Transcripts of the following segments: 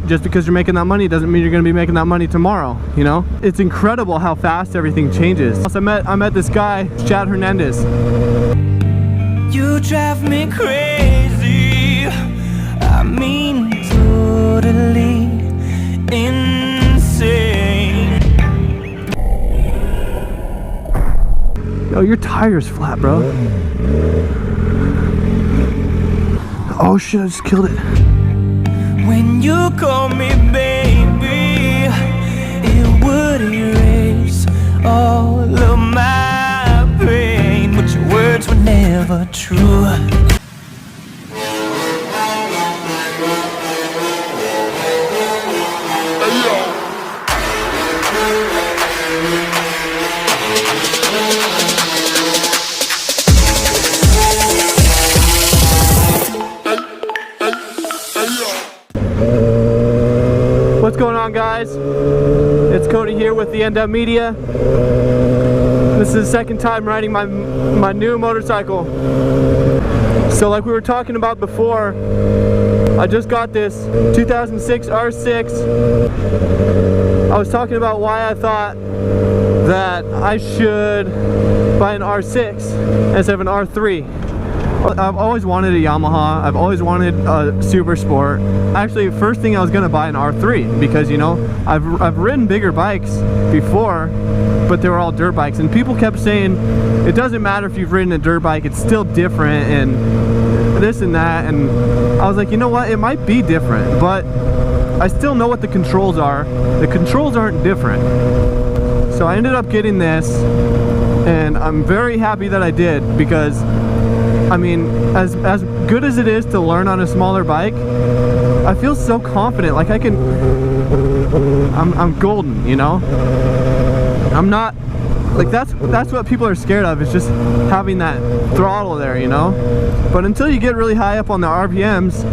just because you're making that money doesn't mean you're gonna be making that money tomorrow, you know? It's incredible how fast everything changes. Also, I met this guy, Chad Hernandez. You drive me crazy, I mean totally insane. Yo, your tire's flat, bro. Oh shit, I just killed it. When you call me baby, it would erase all of my pain, but your words were never true. What's going on, guys? It's Kody here with the End Up Media. This is the second time riding my new motorcycle. So like we were talking about before, I just got this 2006 R6. I was talking about why I thought that I should buy an R6 instead of an R3. I've always wanted a Yamaha. I've always wanted a super sport. Actually, first thing I was gonna buy an R3 because, you know, I've ridden bigger bikes before, but they were all dirt bikes, and people kept saying it doesn't matter if you've ridden a dirt bike, it's still different and this and that. And I was like, you know what, it might be different, but I still know what the controls are. The controls aren't different. So I ended up getting this, and I'm very happy that I did, because I mean, as good as it is to learn on a smaller bike, I feel so confident. Like I'm golden, you know? I'm not, like that's what people are scared of, is just having that throttle there, you know? But until you get really high up on the RPMs,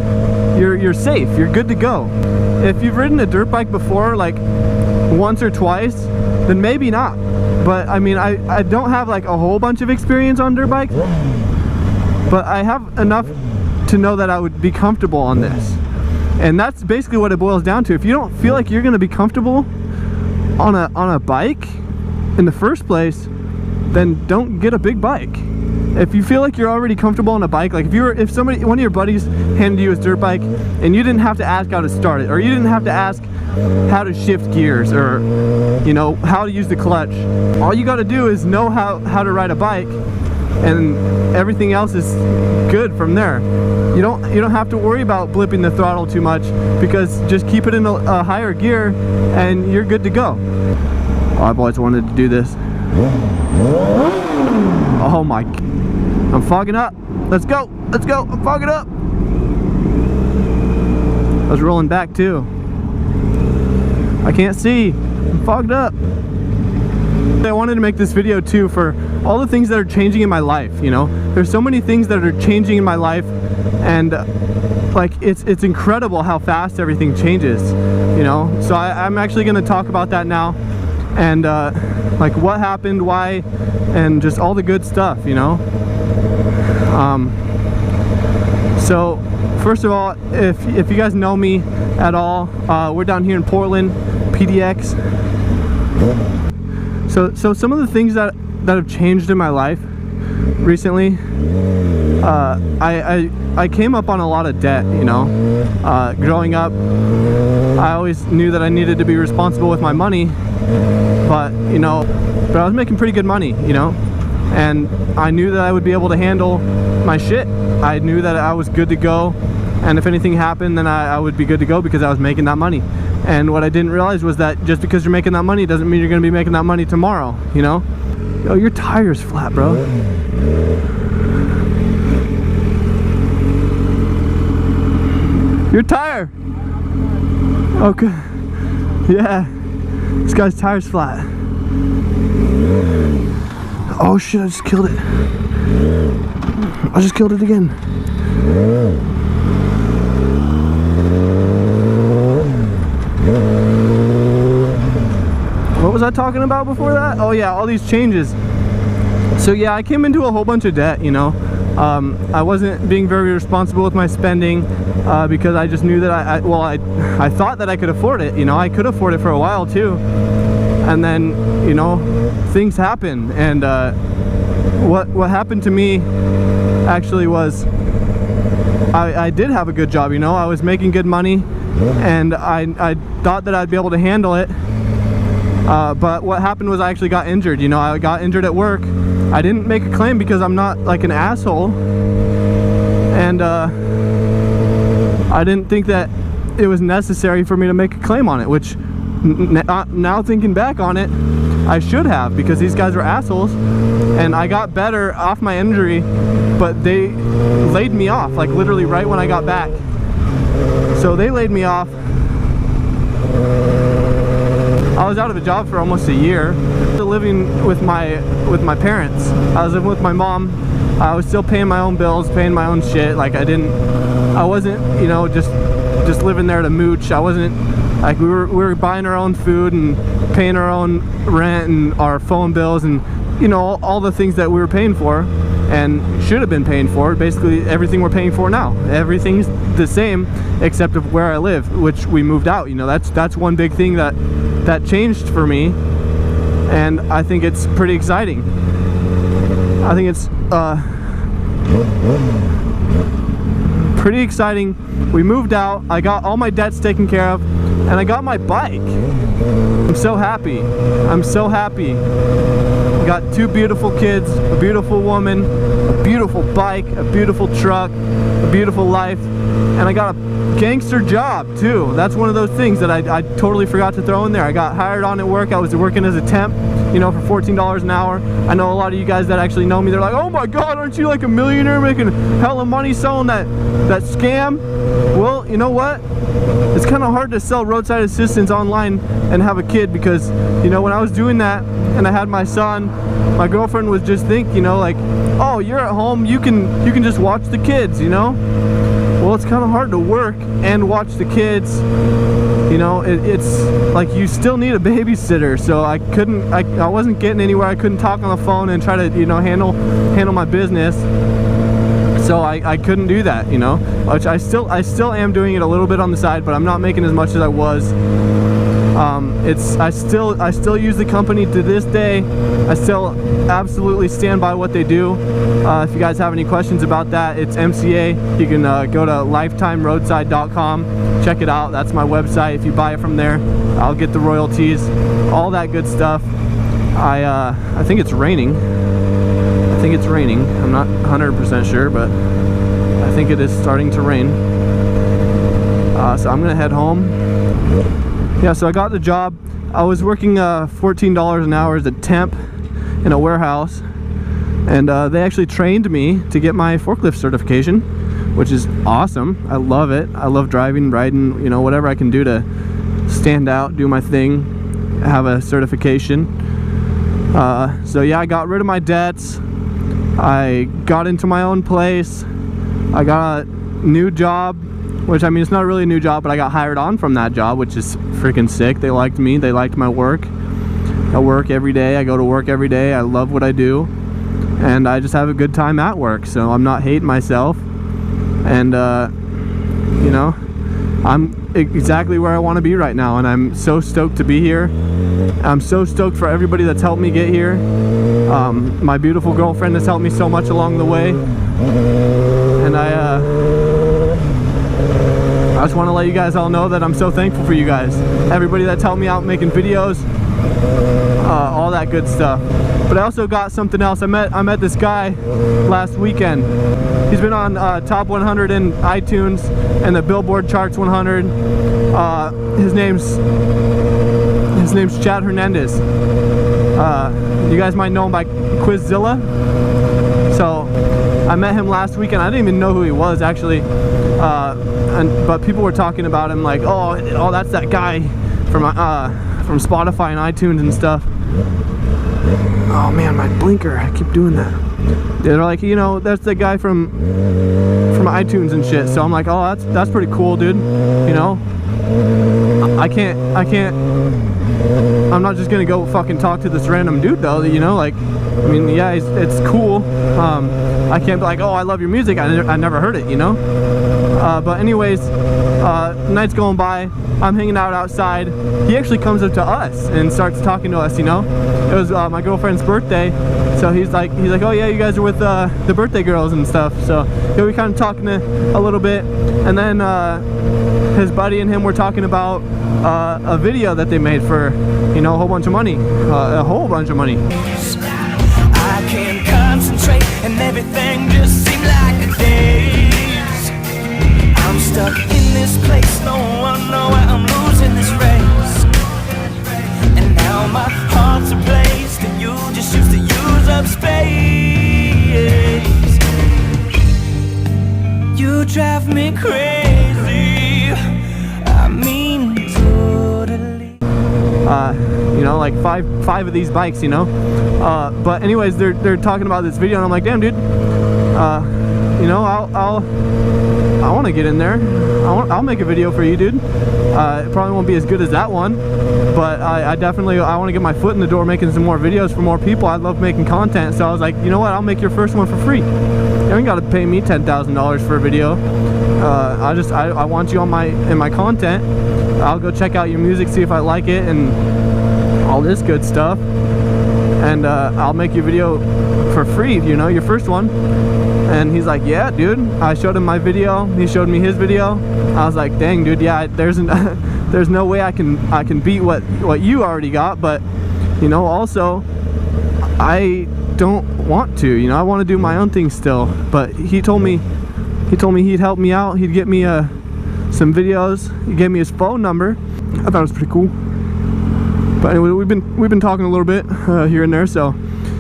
you're safe, you're good to go. If you've ridden a dirt bike before, like once or twice, then maybe not. But I mean, I don't have like a whole bunch of experience on dirt bikes, but I have enough to know that I would be comfortable on this. And that's basically what it boils down to. If you don't feel like you're gonna be comfortable on a bike in the first place, then don't get a big bike. If you feel like you're already comfortable on a bike, like if one of your buddies handed you his dirt bike and you didn't have to ask how to start it, or you didn't have to ask how to shift gears, or you know, how to use the clutch, all you got to do is know how to ride a bike, and everything else is good from there. You don't have to worry about blipping the throttle too much, because just keep it in a higher gear and you're good to go. Oh, I've always wanted to do this. Oh my, I'm fogging up. Let's go, I'm fogging up. I was rolling back too. I can't see, I'm fogged up. I wanted to make this video too for all the things that are changing in my life, you know? There's so many things that are changing in my life, and like it's incredible how fast everything changes, you know? So I'm actually gonna talk about that now, and like what happened, why, and just all the good stuff, you know? So first of all, if you guys know me at all, we're down here in Portland, PDX. So some of the things that have changed in my life recently, I came up on a lot of debt, you know. Growing up, I always knew that I needed to be responsible with my money, but I was making pretty good money, you know, and I knew that I would be able to handle my shit. I knew that I was good to go, and if anything happened, then I would be good to go because I was making that money. And what I didn't realize was that just because you're making that money doesn't mean you're gonna be making that money tomorrow, you know? Yo, your tire's flat, bro. Your tire! Okay. Yeah. This guy's tire's flat. Oh shit, I just killed it. I just killed it again. What was I talking about before that? Oh yeah, all these changes. So yeah, I came into a whole bunch of debt, you know. I wasn't being very responsible with my spending because I just knew that I thought that I could afford it. You know, I could afford it for a while too, and then, you know, things happen. And what happened to me actually was I did have a good job. You know, I was making good money, and I thought that I'd be able to handle it. But what happened was I actually got injured. You know, I got injured at work. I didn't make a claim because I'm not like an asshole, and I didn't think that it was necessary for me to make a claim on it, which now thinking back on it, I should have, because these guys were assholes, and I got better off my injury, but they laid me off, like literally right when I got back. So they laid me off. I was out of a job for almost a year, living with my parents. I was living with my mom. I was still paying my own bills, paying my own shit. Like I wasn't, you know, just living there to mooch. I wasn't like, we were buying our own food and paying our own rent and our phone bills and, you know, all the things that we were paying for and should have been paying for. Basically everything we're paying for now. Everything's the same except of where I live, which we moved out. You know, that's one big thing that changed for me, and I think it's pretty exciting. I think it's pretty exciting. We moved out, I got all my debts taken care of, and I got my bike. I'm so happy. I'm so happy. I got 2 beautiful kids, a beautiful woman, a beautiful bike, a beautiful truck, a beautiful life, and I got a gangster job too. That's one of those things that I totally forgot to throw in there. I got hired on at work. I was working as a temp, you know, for $14 an hour. I know a lot of you guys that actually know me, they're like, oh my god, aren't you like a millionaire making hella money selling that scam? Well, you know what? It's kind of hard to sell roadside assistance online and have a kid, because, you know, when I was doing that and I had my son, my girlfriend was just thinking, you know, like, oh, you're at home, you can just watch the kids, you know? Well, it's kind of hard to work and watch the kids. You know, it's like you still need a babysitter. So I wasn't getting anywhere. I couldn't talk on the phone and try to, you know, handle my business. So I couldn't do that, you know, which I still am doing it a little bit on the side, but I'm not making as much as I was. I still use the company to this day. I still absolutely stand by what they do. If you guys have any questions about that, it's MCA. You can go to lifetimeroadside.com, check it out. That's my website. If you buy it from there, I'll get the royalties, all that good stuff. I think it's raining. I think it's raining. I'm not 100% sure, but I think it is starting to rain. So I'm gonna head home. Yeah, so I got the job. I was working $14 an hour as a temp in a warehouse, and they actually trained me to get my forklift certification, which is awesome. I love it. I love driving, riding, you know, whatever I can do to stand out, do my thing, have a certification. So yeah, I got rid of my debts. I got into my own place. I got a new job, which, I mean, it's not really a new job, but I got hired on from that job, which is freaking sick. They liked me. They liked my work. I work every day. I go to work every day. I love what I do, and I just have a good time at work, so I'm not hating myself. And you know, I'm exactly where I want to be right now, and I'm so stoked to be here. I'm so stoked for everybody that's helped me get here. My beautiful girlfriend has helped me so much along the way, and I just want to let you guys all know that I'm so thankful for you guys. Everybody that's helped me out making videos, all that good stuff. But I also got something else. I met this guy last weekend. He's been on top 100 in iTunes and the Billboard Charts 100. His name's Chad Hernandez. You guys might know him by Zilla. So I met him last weekend. I didn't even know who he was actually, but people were talking about him like, oh, that's that guy from Spotify and iTunes and stuff. Oh man, my blinker! I keep doing that. They're like, you know, that's the guy from iTunes and shit. So I'm like, oh, that's pretty cool, dude. You know, I'm not just gonna go fucking talk to this random dude though. You know, like, I mean, yeah, it's cool. I can't be like, oh, I love your music, I never heard it, you know. But anyways, night's going by, I'm hanging out outside. He actually comes up to us and starts talking to us, you know. It was my girlfriend's birthday, so he's like, oh yeah, you guys are with the birthday girls and stuff. So yeah, we kind of talking a little bit, and then his buddy and him were talking about a video that they made for, you know, a whole bunch of money, I can't concentrate and everything just seems like a daze. I'm stuck in this place, no one know why I'm losing this race. And now my heart's a place that you just used to use up space. You drive me crazy, I mean totally. You know, like five of these bikes, you know. But anyways, they're talking about this video, and I'm like, damn, dude. You know, I want to get in there. I'll make a video for you, dude. It probably won't be as good as that one, but I definitely want to get my foot in the door making some more videos for more people. I love making content, so I was like, you know what? I'll make your first one for free. You ain't got to pay me $10,000 for a video. I want you in my content. I'll go check out your music, see if I like it, and all this good stuff. And I'll make your video for free, you know, your first one. And he's like, yeah, dude. I showed him my video. He showed me his video. I was like, dang, dude, yeah, there's no way I can beat what you already got. But you know, also, I don't want to. You know, I want to do my own thing still. But he told me he'd help me out. He'd get me some videos. He gave me his phone number. I thought it was pretty cool. But anyway, we've been talking a little bit here and there, so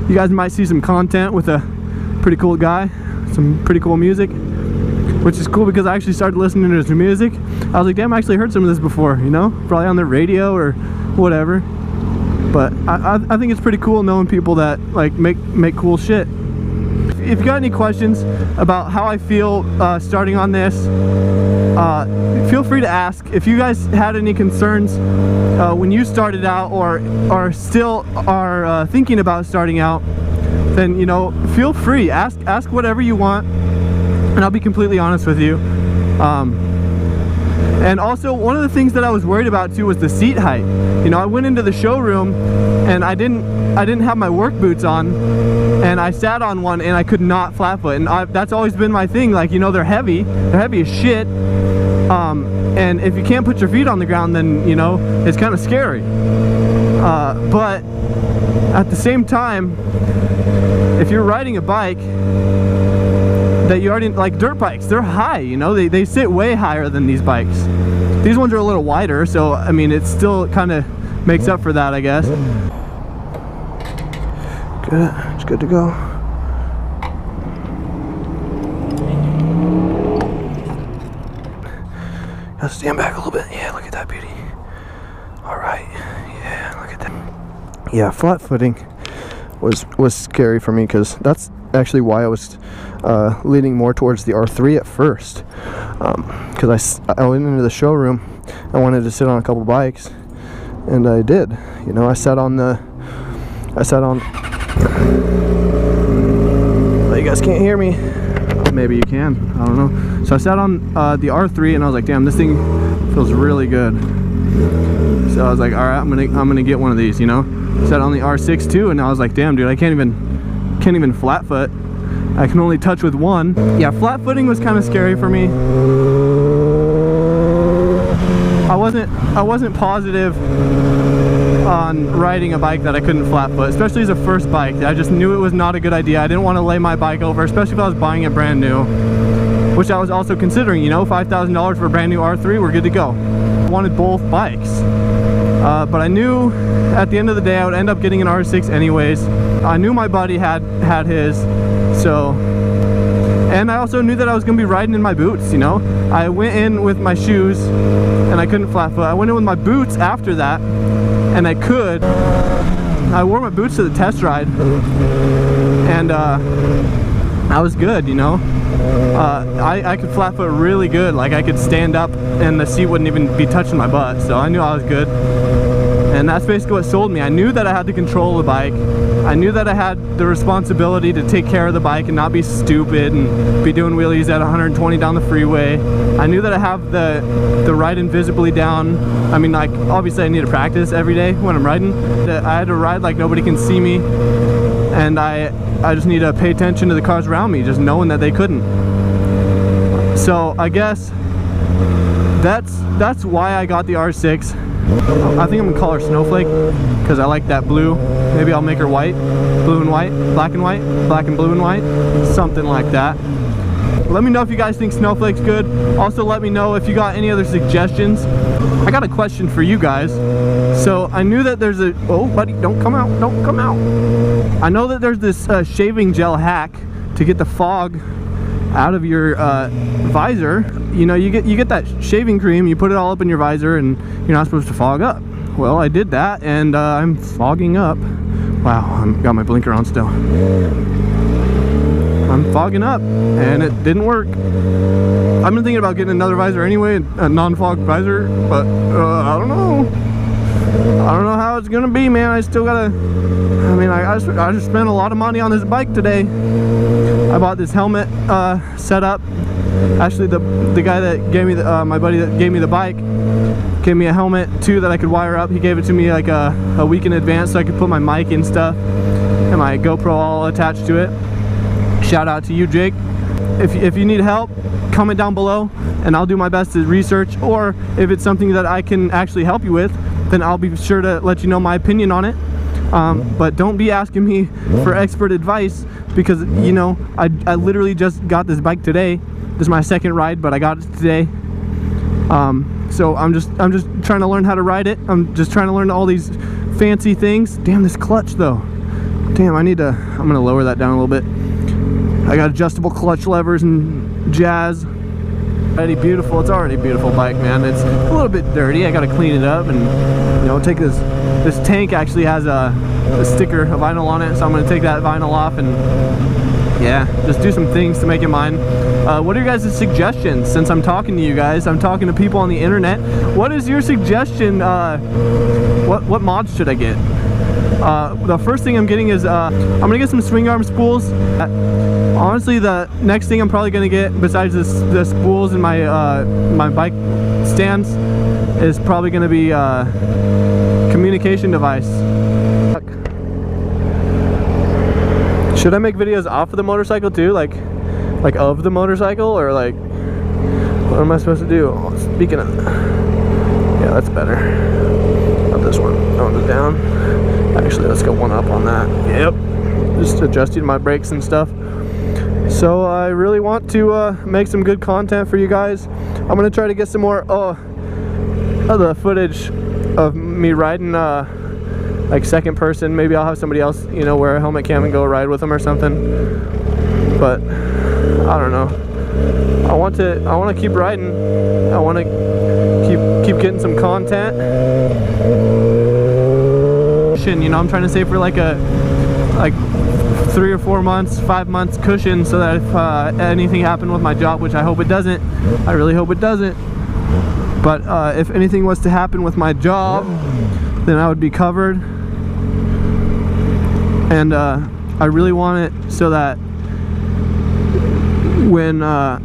you guys might see some content with a pretty cool guy, some pretty cool music, which is cool because I actually started listening to his music. I was like, damn, I actually heard some of this before, you know, probably on the radio or whatever. But I think it's pretty cool knowing people that like make cool shit. If you got any questions about how I feel starting on this, feel free to ask. If you guys had any concerns when you started out or still are thinking about starting out, then, you know, feel free. Ask whatever you want, and I'll be completely honest with you. And also, one of the things that I was worried about too was the seat height. You know, I went into the showroom and I didn't have my work boots on, and I sat on one and I could not flat foot, and that's always been my thing. Like, you know, they're heavy as shit, and if you can't put your feet on the ground, then, you know, it's kind of scary. But at the same time, if you're riding a bike that you already, like dirt bikes, they're high, you know, they sit way higher than these bikes. These ones are a little wider, so I mean, it still kind of makes up for that, I guess. Good, it's good to go. Gotta stand back a little bit. Yeah, look at that beauty. All right, yeah, look at that. Yeah, flat footing was scary for me, because that's actually why I was leaning more towards the R3 at first, because I went into the showroom. I wanted to sit on a couple bikes, and I did. You know, I sat on well, you guys can't hear me. Maybe you can, I don't know. So I sat on the R3, and I was like, damn, this thing feels really good. So I was like, all right, I'm gonna get one of these, you know. Sat on the R6 too, and I was like, damn, dude, I can't even flat foot. I can only touch with one. Yeah, flat footing was kind of scary for me. I wasn't positive on riding a bike that I couldn't flat foot, especially as a first bike. I just knew it was not a good idea. I didn't want to lay my bike over, especially if I was buying it brand new, which I was also considering. You know, $5,000 for a brand new R3, we're good to go. I wanted both bikes, but I knew at the end of the day I would end up getting an R6 anyways. I knew my buddy had his, so, and I also knew that I was gonna be riding in my boots, you know. I went in with my shoes and I couldn't flat foot. I went in with my boots after that, and I could. I wore my boots to the test ride, and I was good, you know. I could flat foot really good. Like, I could stand up and the seat wouldn't even be touching my butt, so I knew I was good. And that's basically what sold me. I knew that I had to control the bike. I knew that I had the responsibility to take care of the bike and not be stupid and be doing wheelies at 120 down the freeway. I knew that I have the ride invisibly down. I mean, like, obviously I need to practice every day when I'm riding. I had to ride like nobody can see me, and I just need to pay attention to the cars around me, just knowing that they couldn't. So I guess that's why I got the R6. I think I'm gonna call her Snowflake because I like that blue. Maybe I'll make her white, blue and white, black and white, black and blue and white, something like that. Let me know if you guys think Snowflake's good. Also let me know if you got any other suggestions. I got a question for you guys. So I knew that there's a, oh buddy, don't come out, don't come out. I know that there's this shaving gel hack to get the fog out of your visor. You know, you get that shaving cream, you put it all up in your visor, and you're not supposed to fog up. Well, I did that, and I'm fogging up. Wow, I've got my blinker on still. I'm fogging up, and it didn't work. I've been thinking about getting another visor anyway, a non-fog visor, but I don't know. I don't know how it's gonna be, man. I still gotta, I mean, I just spent a lot of money on this bike today. I bought this helmet setup. Actually, the guy that gave me the, my buddy that gave me the bike, gave me a helmet too that I could wire up. He gave it to me like a week in advance so I could put my mic and stuff and my GoPro all attached to it. Shout out to you, Jake. If you need help, comment down below and I'll do my best to research, or if it's something that I can actually help you with, then I'll be sure to let you know my opinion on it. But don't be asking me for expert advice, because you know I literally just got this bike today. This is my second ride, but I got it today. So I'm just trying to learn how to ride it. I'm just trying to learn all these fancy things. Damn, this clutch though. Damn, I'm gonna lower that down a little bit. I got adjustable clutch levers and jazz. Already beautiful. It's already a beautiful bike, man. It's a little bit dirty. I gotta clean it up and, you know, take this tank actually has a sticker, a vinyl on it, so I'm gonna take that vinyl off and yeah, just do some things to make it mine. What are your guys' suggestions? Since I'm talking to you guys, I'm talking to people on the internet. What is your suggestion? What mods should I get? The first thing I'm getting is I'm gonna get some swing arm spools. Honestly, the next thing I'm probably gonna get, besides the spools in my my bike stands, is probably gonna be communication device. Should I make videos off of the motorcycle too, like of the motorcycle, or like what am I supposed to do? Oh, speaking of, yeah, that's better. Not this one. That one's down. Actually, let's go one up on that. Yep. Just adjusting my brakes and stuff. So I really want to make some good content for you guys. I'm gonna try to get some more of the footage of me riding like second person. Maybe I'll have somebody else, you know, wear a helmet cam and go ride with them or something. But I don't know. I want to keep riding. I want to keep getting some content. You know, I'm trying to save for like 3 or 4 months, 5 months cushion, so that if anything happened with my job, which I hope it doesn't, I really hope it doesn't, but if anything was to happen with my job, then I would be covered. And I really want it so that when I'm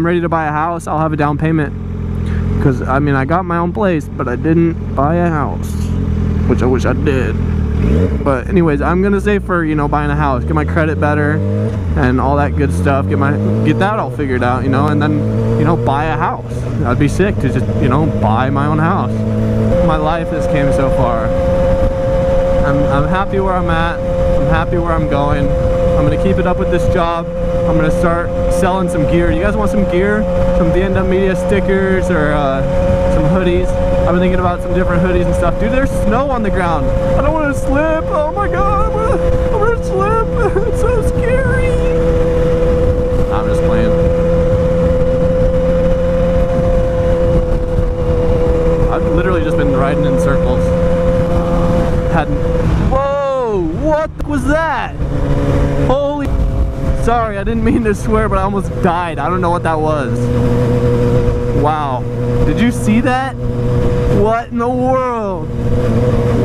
ready to buy a house, I'll have a down payment. Because I mean, I got my own place, but I didn't buy a house, which I wish I did. But anyways, I'm gonna save for, you know, buying a house, get my credit better and all that good stuff, get that all figured out, you know, and then, you know, buy a house. That'd be sick to just, you know, buy my own house. My life has came so far. I'm happy where I'm at. I'm happy where I'm going. I'm gonna keep it up with this job. I'm gonna start selling some gear. You guys want some gear? Some The End Up Media stickers or some hoodies? I've been thinking about some different hoodies and stuff. Dude, there's snow on the ground. I don't want to slip. Oh my god, I'm gonna slip. It's so scary. I'm just playing. I've literally just been riding in circles. Whoa! What was that? Holy! Sorry, I didn't mean to swear, but I almost died. I don't know what that was. Wow. Did you see that? What in the world?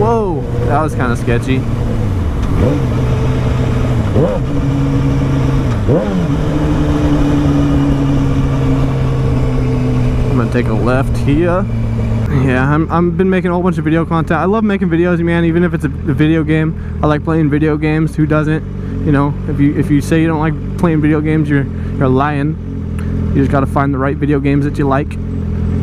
Whoa, that was kind of sketchy. I'm gonna take a left here. Yeah, I've been making a whole bunch of video content. I love making videos, man, even if it's a video game. I like playing video games. Who doesn't? You know, if you say you don't like playing video games, you're lying. You just gotta find the right video games that you like.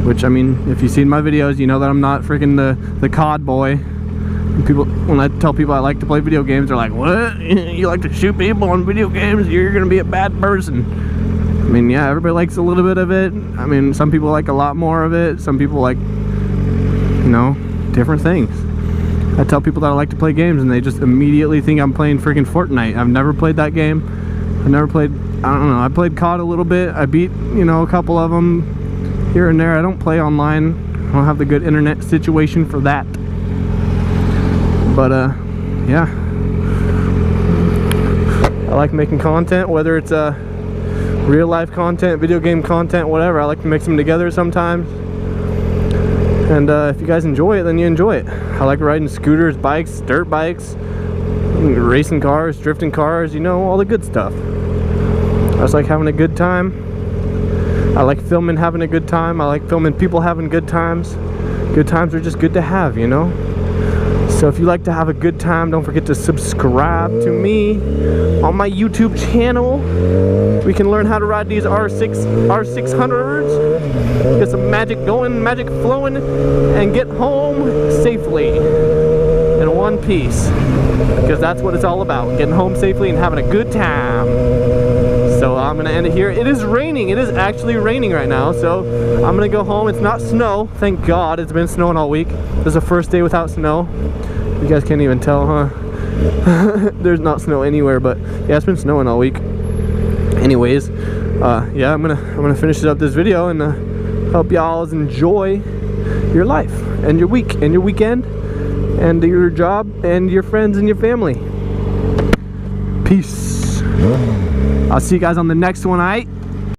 Which, I mean, if you've seen my videos, you know that I'm not freaking the COD boy. And people, when I tell people I like to play video games, they're like, what? You like to shoot people on video games? You're gonna be a bad person. I mean, yeah, everybody likes a little bit of it. I mean, some people like a lot more of it. Some people like, you know, different things. I tell people that I like to play games and they just immediately think I'm playing freaking Fortnite. I've never played that game. I've never played, I don't know, I played COD a little bit. I beat, you know, a couple of them here and there. I don't play online. I don't have the good internet situation for that. But, yeah. I like making content, whether it's real life content, video game content, whatever. I like to mix them together sometimes. And if you guys enjoy it, then you enjoy it. I like riding scooters, bikes, dirt bikes, racing cars, drifting cars, you know, all the good stuff. I just like having a good time. I like filming, having a good time. I like filming people having good times. Good times are just good to have, you know? So if you like to have a good time, don't forget to subscribe to me on my YouTube channel. We can learn how to ride these R600s, get some magic going, magic flowing, and get home safely in one piece. Because that's what it's all about, getting home safely and having a good time. So I'm gonna end it here. It is raining. It is actually raining right now. So I'm gonna go home. It's not snow. Thank God. It's been snowing all week. This is the first day without snow. You guys can't even tell, huh? There's not snow anywhere, but yeah, it's been snowing all week. Anyways, yeah, I'm gonna finish up this video and hope y'all enjoy your life and your week and your weekend and your job and your friends and your family. Peace. I'll see you guys on the next one, alright?